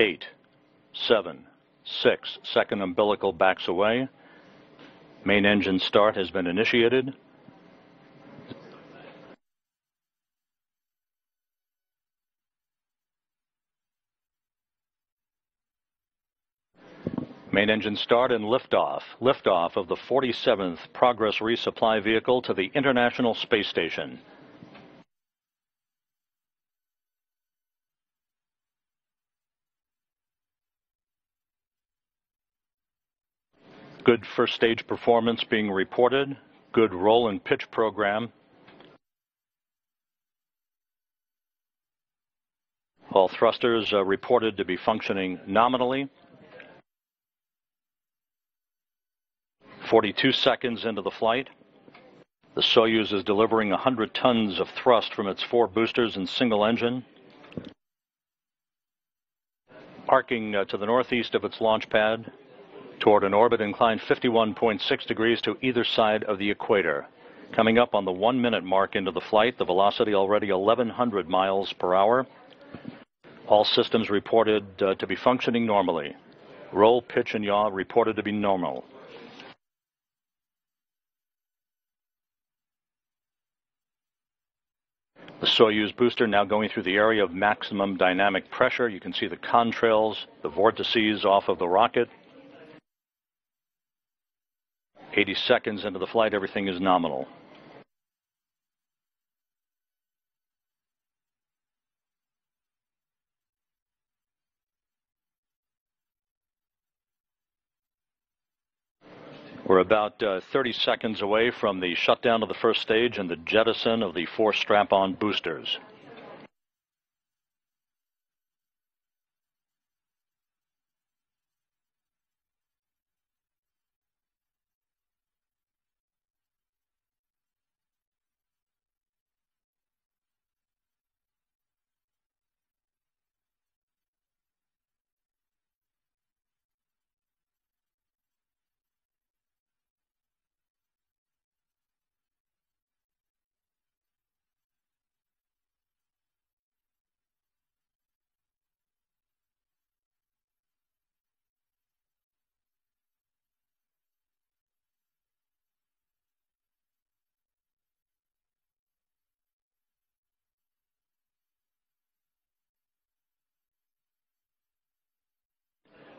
8, 7, 6. Second umbilical backs away. Main engine start has been initiated. Main engine start and liftoff. Liftoff of the 47th Progress resupply vehicle to the International Space Station. Good first stage performance being reported. Good roll and pitch program. All thrusters reported to be functioning nominally. 42 seconds into the flight. The Soyuz is delivering 100 tons of thrust from its 4 boosters and single engine. Arcing to the northeast of its launch pad toward an orbit inclined 51.6 degrees to either side of the equator. Coming up on the 1-minute mark into the flight, the velocity already 1,100 miles per hour. All systems reported to be functioning normally. Roll, pitch, and yaw reported to be normal. The Soyuz booster now going through the area of maximum dynamic pressure. You can see the contrails, the vortices off of the rocket. 80 seconds into the flight, everything is nominal. We're about 30 seconds away from the shutdown of the first stage and the jettison of the 4 strap-on boosters.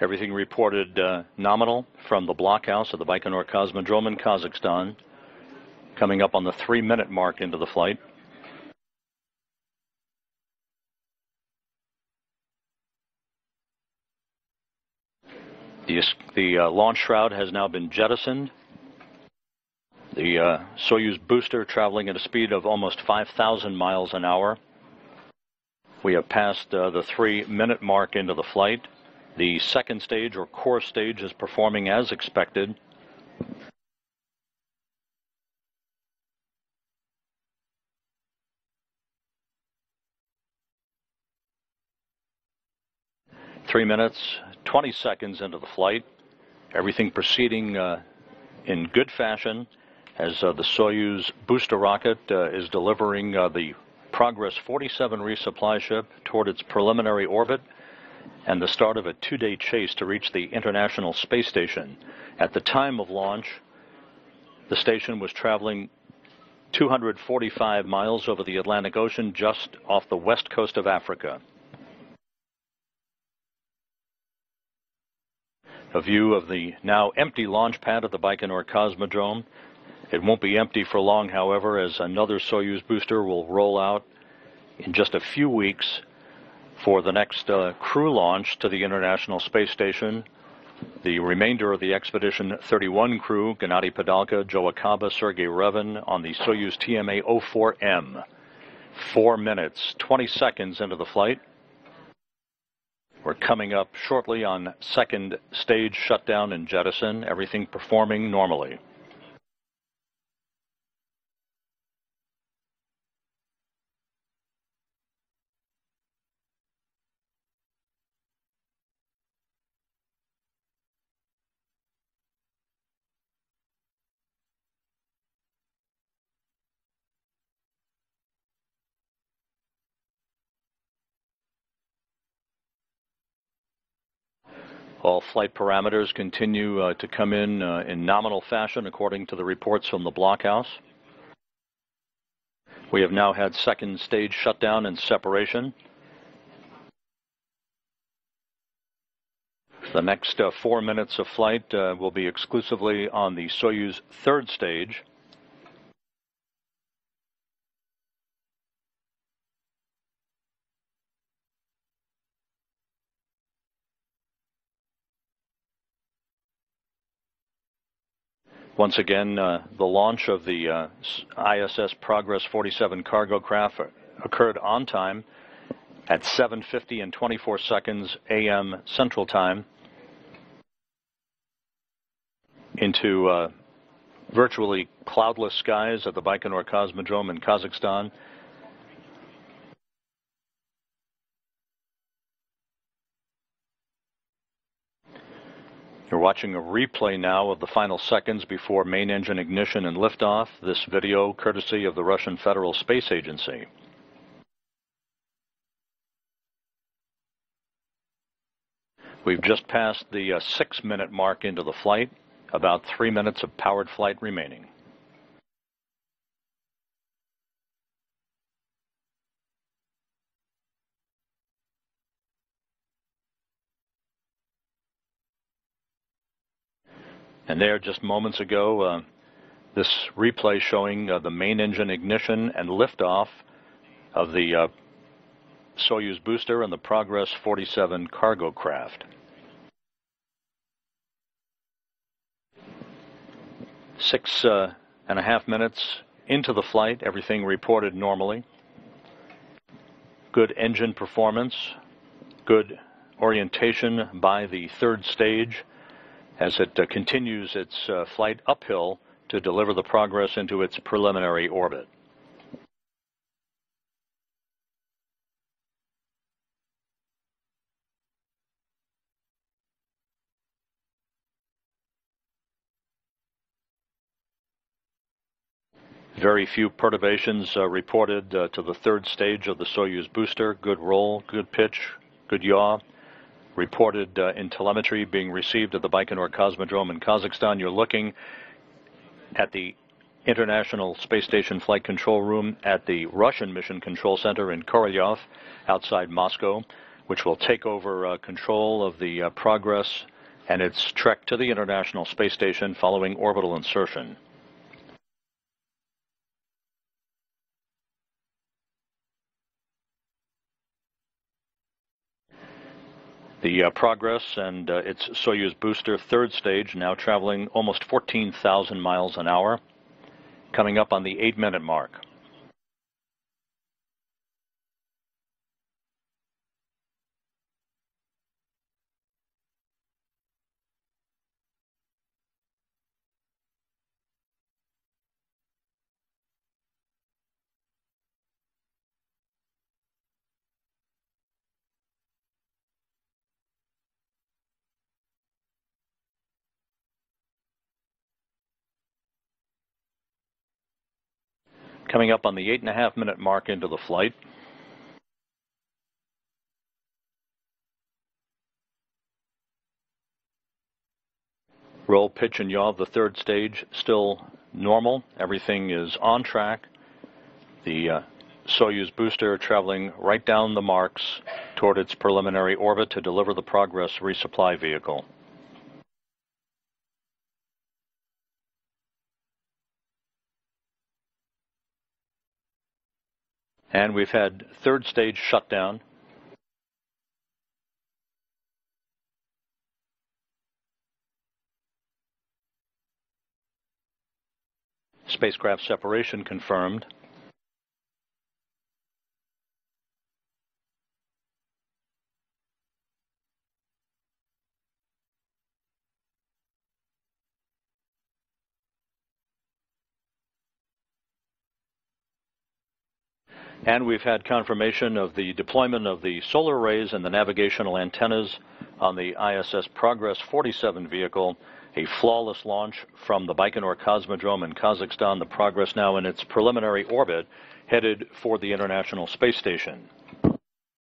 Everything reported nominal from the blockhouse of the Baikonur Cosmodrome in Kazakhstan. Coming up on the 3-minute mark into the flight. The launch shroud has now been jettisoned. The Soyuz booster traveling at a speed of almost 5,000 miles an hour. We have passed the 3-minute mark into the flight. The second stage or core stage is performing as expected. Three minutes, 20 seconds into the flight. Everything proceeding in good fashion as the Soyuz booster rocket is delivering the Progress 47 resupply ship toward its preliminary orbit and the start of a 2-day chase to reach the International Space Station. At the time of launch, the station was traveling 245 miles over the Atlantic Ocean just off the west coast of Africa. A view of the now empty launch pad at the Baikonur Cosmodrome. It won't be empty for long, however, as another Soyuz booster will roll out in just a few weeks for the next crew launch to the International Space Station. The remainder of the Expedition 31 crew, Gennady Padalka, Joe Acaba, Sergei Revin, on the Soyuz TMA-04M. 4 minutes, 20 seconds into the flight. We're coming up shortly on second stage shutdown and jettison, everything performing normally. All flight parameters continue to come in nominal fashion according to the reports from the blockhouse. We have now had second stage shutdown and separation. The next 4 minutes of flight will be exclusively on the Soyuz third stage. Once again, the launch of the ISS Progress 47 cargo craft occurred on time at 7:50 and 24 seconds a.m. Central Time into virtually cloudless skies at the Baikonur Cosmodrome in Kazakhstan. You're watching a replay now of the final seconds before main engine ignition and liftoff. This video courtesy of the Russian Federal Space Agency. We've just passed the 6-minute mark into the flight. About 3 minutes of powered flight remaining. And there, just moments ago, this replay showing the main engine ignition and liftoff of the Soyuz booster and the Progress 47 cargo craft. 6.5 minutes into the flight, everything reported normally. Good engine performance, good orientation by the third stage as it continues its flight uphill to deliver the Progress into its preliminary orbit. Very few perturbations reported to the third stage of the Soyuz booster. Good roll, good pitch, good yaw. Reported in telemetry being received at the Baikonur Cosmodrome in Kazakhstan. You're looking at the International Space Station Flight Control Room at the Russian Mission Control Center in Korolyov outside Moscow, which will take over control of the Progress and its trek to the International Space Station following orbital insertion. The Progress and its Soyuz booster third stage now traveling almost 14,000 miles an hour, coming up on the 8-minute mark. Coming up on the 8.5-minute mark into the flight. Roll, pitch, and yaw of the third stage still normal. Everything is on track. The Soyuz booster traveling right down the marks toward its preliminary orbit to deliver the Progress resupply vehicle. And we've had third stage shutdown. Spacecraft separation confirmed. And we've had confirmation of the deployment of the solar arrays and the navigational antennas on the ISS Progress 47 vehicle. A flawless launch from the Baikonur Cosmodrome in Kazakhstan. The Progress now in its preliminary orbit, headed for the International Space Station.